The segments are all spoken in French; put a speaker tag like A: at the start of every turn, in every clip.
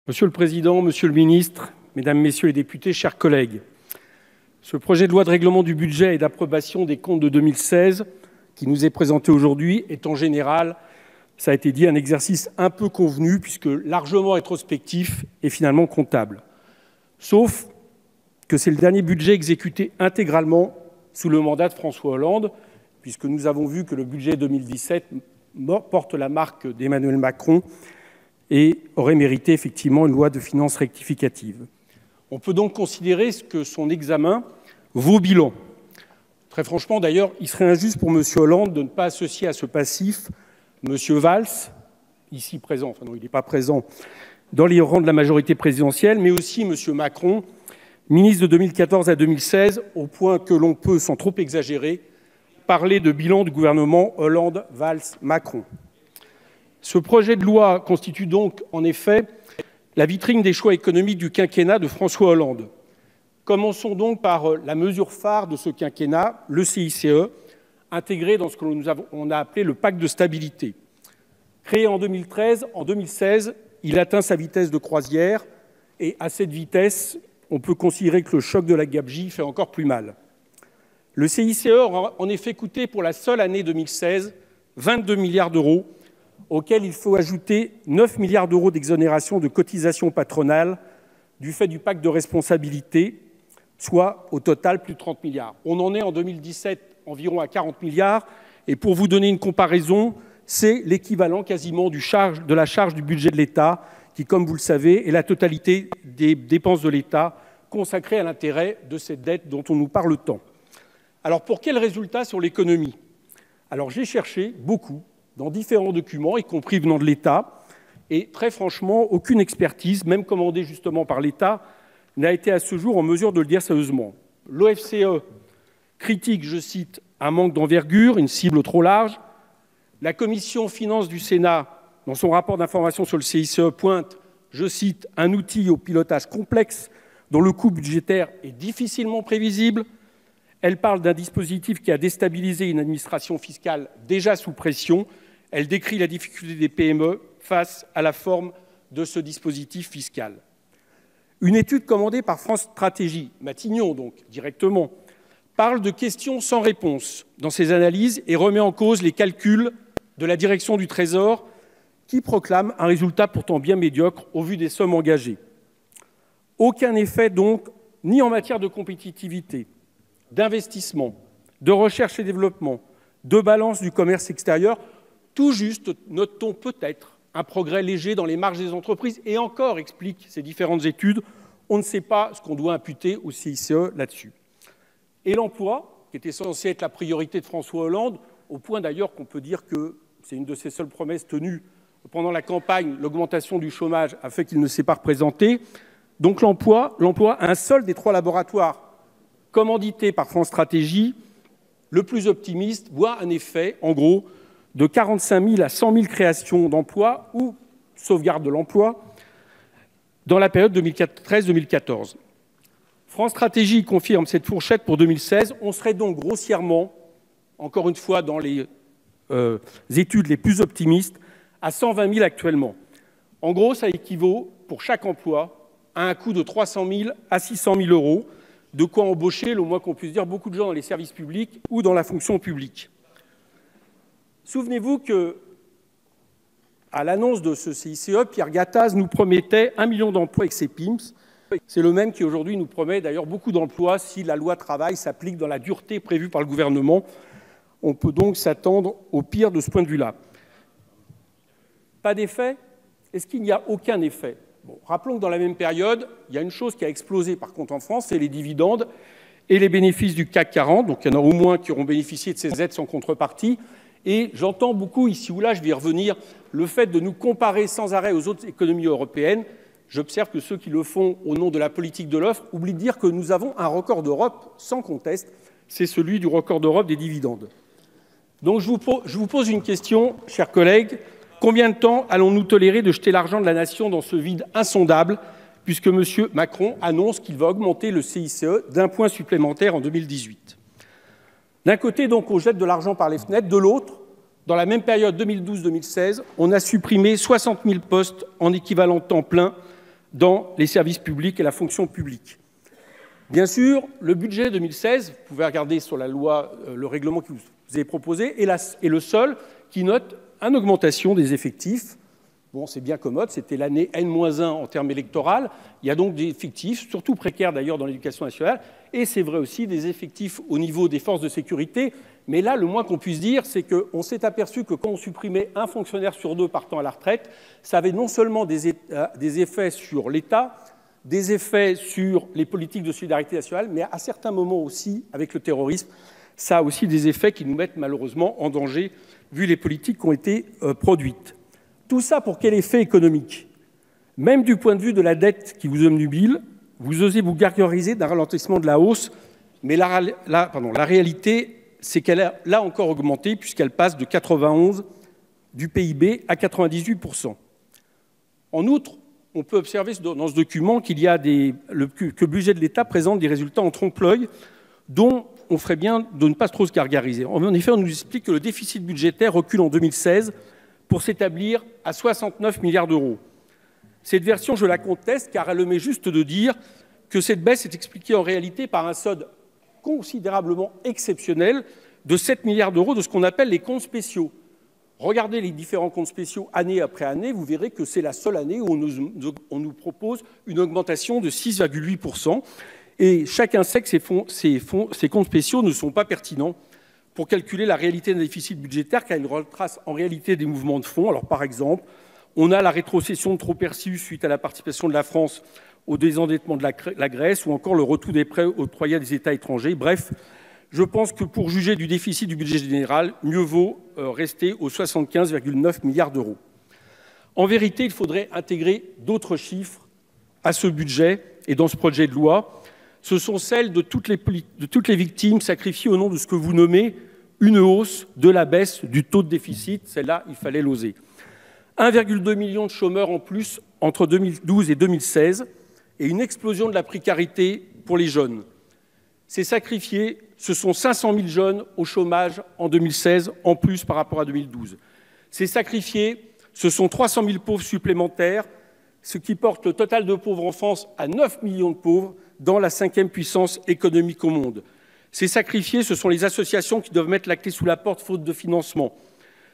A: Monsieur le Président, Monsieur le Ministre, Mesdames, Messieurs les députés, chers collègues, ce projet de loi de règlement du budget et d'approbation des comptes de 2016 qui nous est présenté aujourd'hui est en général, ça a été dit, un exercice un peu convenu puisque largement rétrospectif et finalement comptable. Sauf que c'est le dernier budget exécuté intégralement sous le mandat de François Hollande, puisque nous avons vu que le budget 2017 porte la marque d'Emmanuel Macron et aurait mérité effectivement une loi de finances rectificative. On peut donc considérer que son examen vaut bilan. Très franchement, d'ailleurs, il serait injuste pour M. Hollande de ne pas associer à ce passif M. Valls, ici présent, enfin non, il n'est pas présent, dans les rangs de la majorité présidentielle, mais aussi M. Macron, ministre de 2014 à 2016, au point que l'on peut, sans trop exagérer, parler de bilan du gouvernement Hollande-Valls-Macron. Ce projet de loi constitue donc, en effet, la vitrine des choix économiques du quinquennat de François Hollande. Commençons donc par la mesure phare de ce quinquennat, le CICE, intégré dans ce que l'on a appelé le pacte de stabilité. Créé en 2013, en 2016, il atteint sa vitesse de croisière et à cette vitesse, on peut considérer que le choc de la gabegie fait encore plus mal. Le CICE aura en effet coûté pour la seule année 2016 22 milliards d'euros, auxquels il faut ajouter 9 milliards d'euros d'exonération de cotisations patronales du fait du pacte de responsabilité, soit au total plus de 30 milliards. On en est en 2017 environ à 40 milliards, et pour vous donner une comparaison, c'est l'équivalent quasiment de la charge du budget de l'État, qui, comme vous le savez, est la totalité des dépenses de l'État consacrées à l'intérêt de cette dette dont on nous parle tant. Alors, pour quels résultats sur l'économie? Alors, j'ai cherché beaucoup dans différents documents, y compris venant de l'État, et très franchement, aucune expertise, même commandée justement par l'État, n'a été à ce jour en mesure de le dire sérieusement. L'OFCE critique, je cite, un manque d'envergure, une cible trop large. La commission finances du Sénat, dans son rapport d'information sur le CICE, pointe, je cite, un outil au pilotage complexe dont le coût budgétaire est difficilement prévisible. Elle parle d'un dispositif qui a déstabilisé une administration fiscale déjà sous pression. Elle décrit la difficulté des PME face à la forme de ce dispositif fiscal. Une étude commandée par France Stratégie, Matignon donc, directement, parle de questions sans réponse dans ses analyses et remet en cause les calculs de la direction du Trésor qui proclame un résultat pourtant bien médiocre au vu des sommes engagées. Aucun effet donc, ni en matière de compétitivité, d'investissement, de recherche et développement, de balance du commerce extérieur. Tout juste, notons peut-être un progrès léger dans les marges des entreprises. Et encore, expliquent ces différentes études, on ne sait pas ce qu'on doit imputer au CICE là-dessus. Et l'emploi, qui était censé être la priorité de François Hollande, au point d'ailleurs qu'on peut dire que c'est une de ses seules promesses tenues pendant la campagne, l'augmentation du chômage a fait qu'il ne s'est pas représenté. Donc l'emploi, un seul des 3 laboratoires commandités par France Stratégie, le plus optimiste, voit un effet, en gros, de 45 000 à 100 000 créations d'emplois ou sauvegarde de l'emploi dans la période 2013-2014. France Stratégie confirme cette fourchette pour 2016. On serait donc grossièrement, encore une fois dans les études les plus optimistes, à 120 000 actuellement. En gros, ça équivaut pour chaque emploi à un coût de 300 000 à 600 000 euros, de quoi embaucher, le moins qu'on puisse dire, beaucoup de gens dans les services publics ou dans la fonction publique. Souvenez-vous qu'à l'annonce de ce CICE, Pierre Gattaz nous promettait 1 million d'emplois avec ses PIMS. C'est le même qui aujourd'hui nous promet d'ailleurs beaucoup d'emplois si la loi travail s'applique dans la dureté prévue par le gouvernement. On peut donc s'attendre au pire de ce point de vue-là. Pas d'effet? Est-ce qu'il n'y a aucun effet? Bon, rappelons que dans la même période, il y a une chose qui a explosé par contre en France, c'est les dividendes et les bénéfices du CAC 40. Donc il y en a au moins qui auront bénéficié de ces aides sans contrepartie. Et j'entends beaucoup ici ou là, je vais y revenir, le fait de nous comparer sans arrêt aux autres économies européennes. J'observe que ceux qui le font au nom de la politique de l'offre oublient de dire que nous avons un record d'Europe sans conteste, c'est celui du record d'Europe des dividendes. Donc je vous pose une question, chers collègues. Combien de temps allons-nous tolérer de jeter l'argent de la nation dans ce vide insondable, puisque M. Macron annonce qu'il va augmenter le CICE d'1 point supplémentaire en 2018 ? D'un côté, donc, on jette de l'argent par les fenêtres. De l'autre, dans la même période 2012-2016, on a supprimé 60 000 postes en équivalent temps plein dans les services publics et la fonction publique. Bien sûr, le budget 2016, vous pouvez regarder sur la loi, le règlement qui vous est proposé, est le seul qui note une augmentation des effectifs. Bon, c'est bien commode, c'était l'année N-1 en termes électoraux. Il y a donc des effectifs, surtout précaires d'ailleurs dans l'éducation nationale, et c'est vrai aussi des effectifs au niveau des forces de sécurité. Mais là, le moins qu'on puisse dire, c'est qu'on s'est aperçu que quand on supprimait un fonctionnaire sur 2 partant à la retraite, ça avait non seulement des effets sur l'État, des effets sur les politiques de solidarité nationale, mais à certains moments aussi, avec le terrorisme, ça a aussi des effets qui nous mettent malheureusement en danger, vu les politiques qui ont été produites. Tout ça pour quel effet économique? Même du point de vue de la dette qui vous obnubile, vous osez vous gargariser d'un ralentissement de la hausse, mais la réalité, c'est qu'elle a là encore augmenté, puisqu'elle passe de 91 du PIB à 98%. En outre, on peut observer dans ce document qu'il y a que le budget de l'État présente des résultats en trompe-l'œil dont on ferait bien de ne pas trop se gargariser. En effet, on nous explique que le déficit budgétaire recule en 2016 pour s'établir à 69 milliards d'euros. Cette version, je la conteste, car elle omet juste de dire que cette baisse est expliquée en réalité par un solde considérablement exceptionnel de 7 milliards d'euros de ce qu'on appelle les comptes spéciaux. Regardez les différents comptes spéciaux année après année, vous verrez que c'est la seule année où on nous propose une augmentation de 6,8%. Et chacun sait que ces comptes spéciaux ne sont pas pertinents pour calculer la réalité d'un déficit budgétaire, car ils retracent en réalité des mouvements de fonds. Alors par exemple, on a la rétrocession de trop perçus suite à la participation de la France au désendettement de la Grèce, ou encore le retour des prêts octroyés des États étrangers. Bref, je pense que pour juger du déficit du budget général, mieux vaut rester aux 75,9 milliards d'euros. En vérité, il faudrait intégrer d'autres chiffres à ce budget et dans ce projet de loi. Ce sont celles de toutes les victimes sacrifiées au nom de ce que vous nommez une hausse de la baisse du taux de déficit. Celle-là, il fallait l'oser. 1,2 million de chômeurs en plus entre 2012 et 2016 et une explosion de la précarité pour les jeunes. C'est sacrifié, ce sont 500 000 jeunes au chômage en 2016, en plus par rapport à 2012. C'est sacrifié, ce sont 300 000 pauvres supplémentaires, ce qui porte le total de pauvres en France à 9 millions de pauvres dans la 5e puissance économique au monde. C'est sacrifié, ce sont les associations qui doivent mettre la clé sous la porte faute de financement.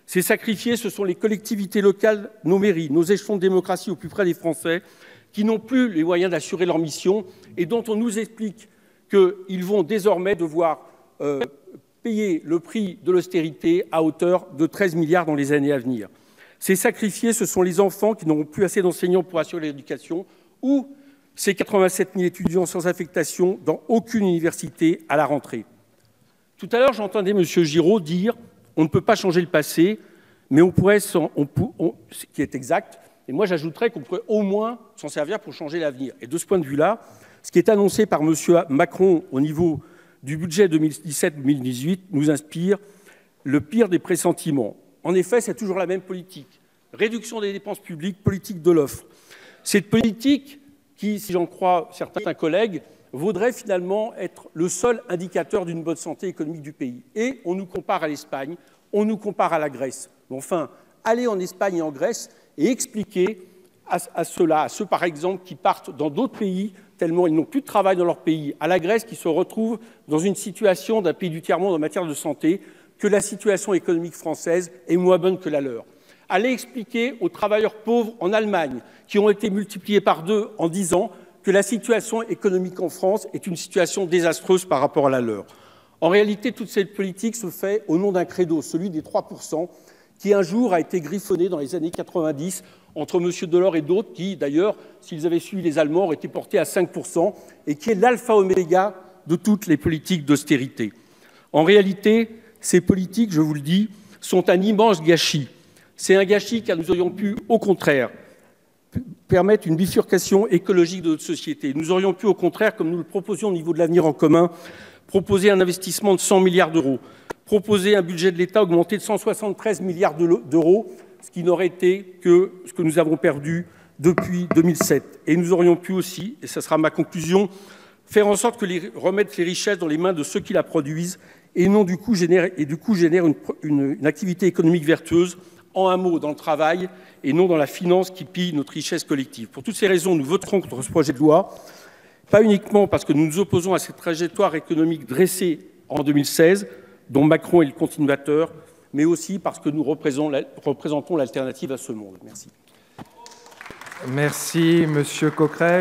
A: C'est sacrifié, ce sont les collectivités locales, nos mairies, nos échelons de démocratie au plus près des Français, qui n'ont plus les moyens d'assurer leur mission et dont on nous explique qu'ils vont désormais devoir payer le prix de l'austérité à hauteur de 13 milliards dans les années à venir. Ces sacrifiés, ce sont les enfants qui n'auront plus assez d'enseignants pour assurer l'éducation ou ces 87 000 étudiants sans affectation dans aucune université à la rentrée. Tout à l'heure, j'entendais M. Giraud dire « on ne peut pas changer le passé, mais on pourrait, ce qui est exact, et moi j'ajouterais qu'on pourrait au moins s'en servir pour changer l'avenir. » Et de ce point de vue-là, ce qui est annoncé par M. Macron au niveau du budget 2017-2018 nous inspire le pire des pressentiments. En effet, c'est toujours la même politique. Réduction des dépenses publiques, politique de l'offre. Cette politique qui, si j'en crois certains collègues, vaudrait finalement être le seul indicateur d'une bonne santé économique du pays. Et on nous compare à l'Espagne, on nous compare à la Grèce. Mais enfin, allez en Espagne et en Grèce et expliquez à ceux par exemple qui partent dans d'autres pays tellement ils n'ont plus de travail dans leur pays, à la Grèce qui se retrouve dans une situation d'un pays du tiers-monde en matière de santé, que la situation économique française est moins bonne que la leur. Allez expliquer aux travailleurs pauvres en Allemagne, qui ont été multipliés par 2 en 10 ans, que la situation économique en France est une situation désastreuse par rapport à la leur. En réalité, toute cette politique se fait au nom d'un credo, celui des 3%, qui un jour a été griffonné dans les années 90 entre M. Delors et d'autres, qui d'ailleurs, s'ils avaient suivi les Allemands, auraient été portés à 5%, et qui est l'alpha-oméga de toutes les politiques d'austérité. En réalité, ces politiques, je vous le dis, sont un immense gâchis. C'est un gâchis car nous aurions pu, au contraire, permettre une bifurcation écologique de notre société. Nous aurions pu, au contraire, comme nous le proposions au niveau de l'avenir en commun, proposer un investissement de 100 milliards d'euros, proposer un budget de l'État augmenté de 173 milliards d'euros, ce qui n'aurait été que ce que nous avons perdu depuis 2007. Et nous aurions pu aussi, et ce sera ma conclusion, faire en sorte que remettre les richesses dans les mains de ceux qui la produisent et du coup génère une activité économique vertueuse en un mot, dans le travail et non dans la finance qui pille notre richesse collective. Pour toutes ces raisons, nous voterons contre ce projet de loi, pas uniquement parce que nous nous opposons à cette trajectoire économique dressée en 2016, dont Macron est le continuateur, mais aussi parce que nous représentons l'alternative à ce monde. Merci.
B: Merci, Monsieur Coquerel.